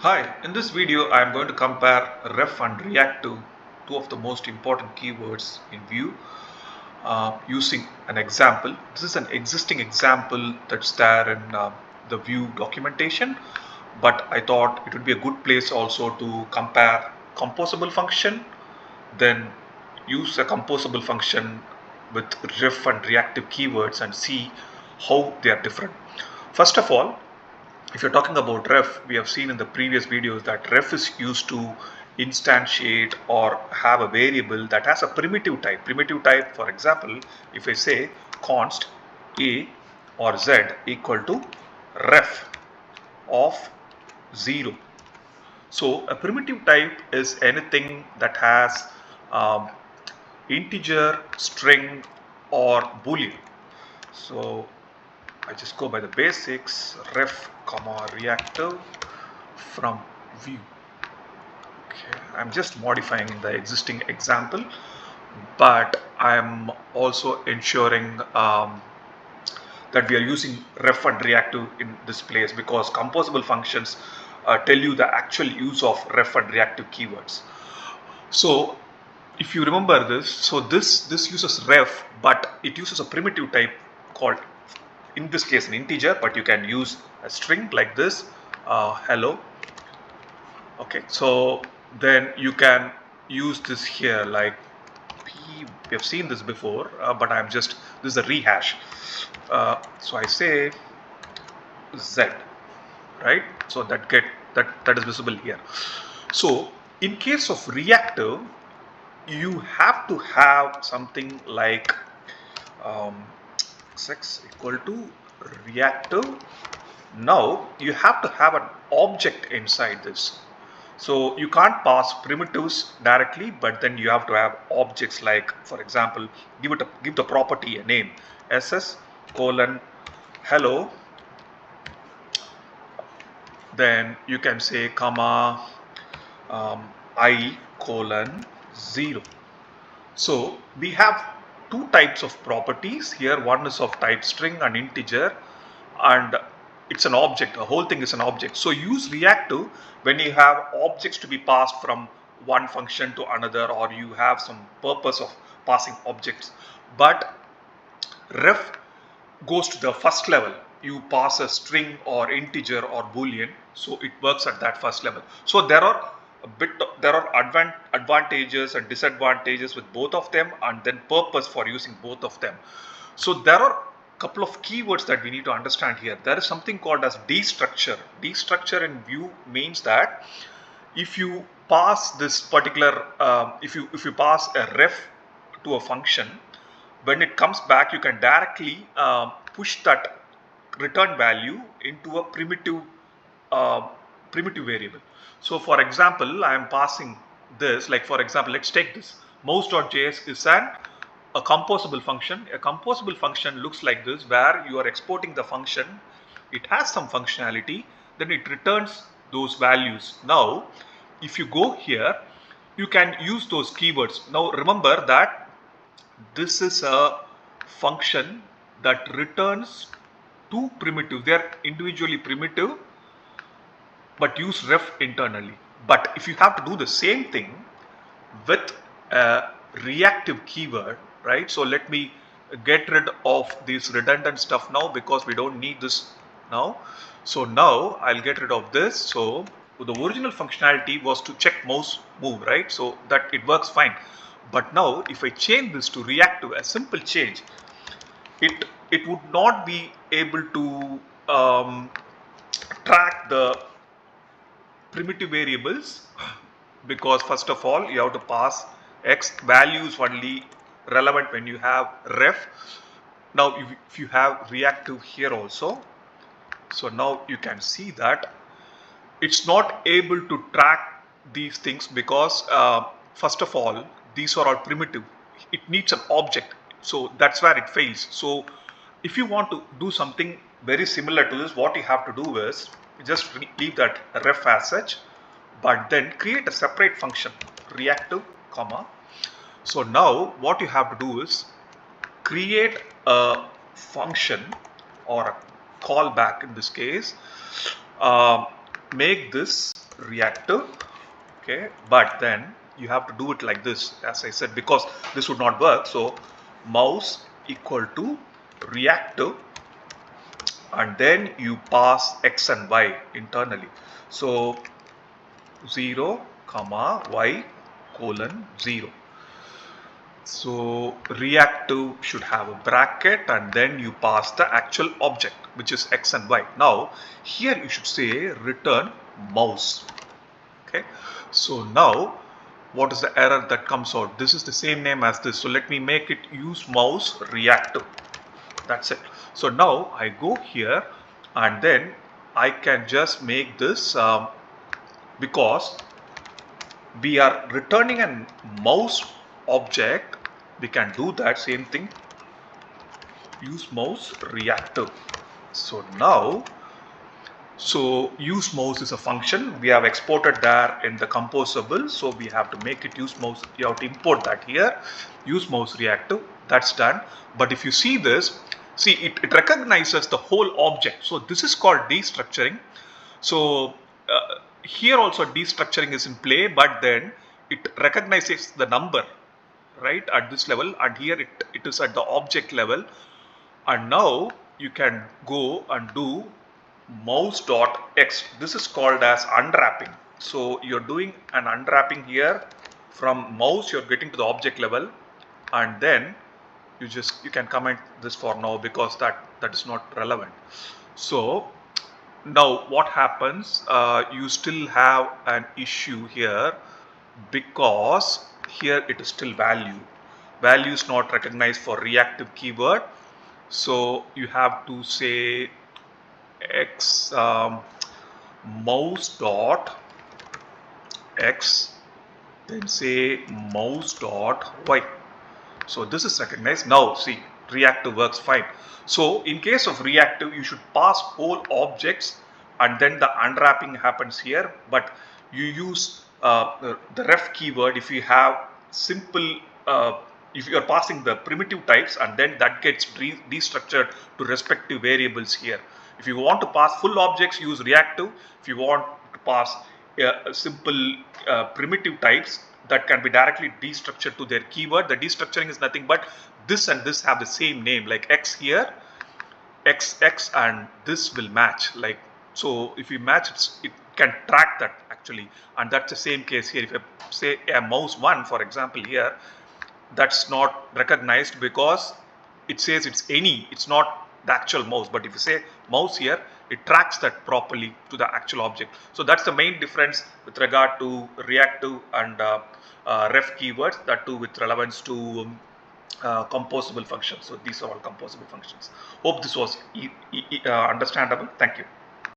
Hi, in this video I am going to compare ref and reactive, two of the most important keywords in Vue, using an example. This is an existing example that's there in the Vue documentation, but I thought it would be a good place also to compare composable function, then use a composable function with ref and reactive keywords and see how they are different. First of all, if you're talking about ref, we have seen in the previous videos that ref is used to instantiate or have a variable that has a primitive type. Primitive type, for example, if I say const a or z equal to ref of 0. So a primitive type is anything that has um, integer, string or boolean. So I just go by the basics, ref comma reactive from Vue. Okay, I'm just modifying the existing example, but I'm also ensuring that we are using ref and reactive in this place because composable functions tell you the actual use of ref and reactive keywords. So if you remember this, so this uses ref, but it uses a primitive type called, in this case, an integer, but you can use a string like this, hello. Okay, so then you can use this here like we have seen this before, but I'm just, this is a rehash. So I say z, right? So that is visible here. So in case of reactive, you have to have something like x equal to reactive. Now you have to have an object inside this. So you can't pass primitives directly, but then you have to have objects like, for example, give the property a name, ss colon hello. Then you can say comma I colon 0. So we have two types of properties here. One is of type string and integer, and it's an object. The whole thing is an object. So use reactive when you have objects to be passed from one function to another, or you have some purpose of passing objects. But ref goes to the first level. You pass a string or integer or boolean, so it works at that first level. So there are advantages and disadvantages with both of them, and then purpose for using both of them. So there are a couple of keywords that we need to understand here. There is something called as destructure. Destructure in Vue means that if you pass this particular, if you pass a ref to a function, when it comes back, you can directly push that return value into a uh, primitive variable. So for example, I am passing this, like for example, let's take this. Mouse.js is a composable function. A composable function looks like this, where you are exporting the function. It has some functionality, then it returns those values. Now, if you go here, you can use those keywords. Now remember that this is a function that returns two primitives. They are individually primitive, but use ref internally. But if you have to do the same thing with a reactive keyword, right? So let me get rid of this redundant stuff now, because we don't need this now. So now I'll get rid of this. So the original functionality was to check mouse move, right? So that it works fine. But now if I change this to reactive, a simple change, it would not be able to track the primitive variables, because first of all you have to pass x values only relevant when you have ref. Now if you have reactive here also, so now you can see that it's not able to track these things, because first of all these are all primitive. It needs an object, so that's where it fails. So if you want to do something very similar to this, what you have to do is just leave that ref as such, but then create a separate function, reactive comma. So now what you have to do is create a function or a callback in this case, make this reactive. Okay, but then you have to do it like this, as I said, because this would not work. So mouse equal to reactive, and then you pass x and y internally. So 0 comma y colon 0. So reactive should have a bracket, and then you pass the actual object, which is x and y. Now here you should say return mouse. Okay, so now what is the error that comes out? This is the same name as this, so let me make it use mouse reactive. That's it. So now I go here, and then I can just make this because we are returning a mouse object, we can do that same thing, use mouse reactive. So now, so use mouse is a function we have exported there in the composable, so we have to make it use mouse. You have to import that here, use mouse reactive. That's done. But if you see this, see it recognizes the whole object. So this is called destructuring. So here also destructuring is in play, but then it recognizes the number right at this level, and here it is at the object level. And now you can go and do mouse.x. This is called as unwrapping. So you're doing an unwrapping here. From mouse you're getting to the object level, and then you can comment this for now because that is not relevant. So now what happens, you still have an issue here because here it is still value is not recognized for reactive keyword. So you have to say x mouse dot x, then say mouse dot y. So this is recognized. Now see, reactive works fine. So in case of reactive, you should pass whole objects, and then the unwrapping happens here. But you use the ref keyword if you have simple, if you are passing the primitive types, and then that gets destructured to respective variables here. If you want to pass full objects, use reactive. If you want to pass simple primitive types, that can be directly destructured to their keyword. The destructuring is nothing but this and this have the same name, like x here, x, and this will match. Like, so if you match it can track that actually, and that's the same case here. If I say a mouse 1 for example here, that's not recognized because it says it's any, it's not the actual mouse. But if you say mouse here, it tracks that properly to the actual object. So that's the main difference with regard to reactive and ref keywords, that too with relevance to composable functions. So these are all composable functions. Hope this was understandable. Thank you.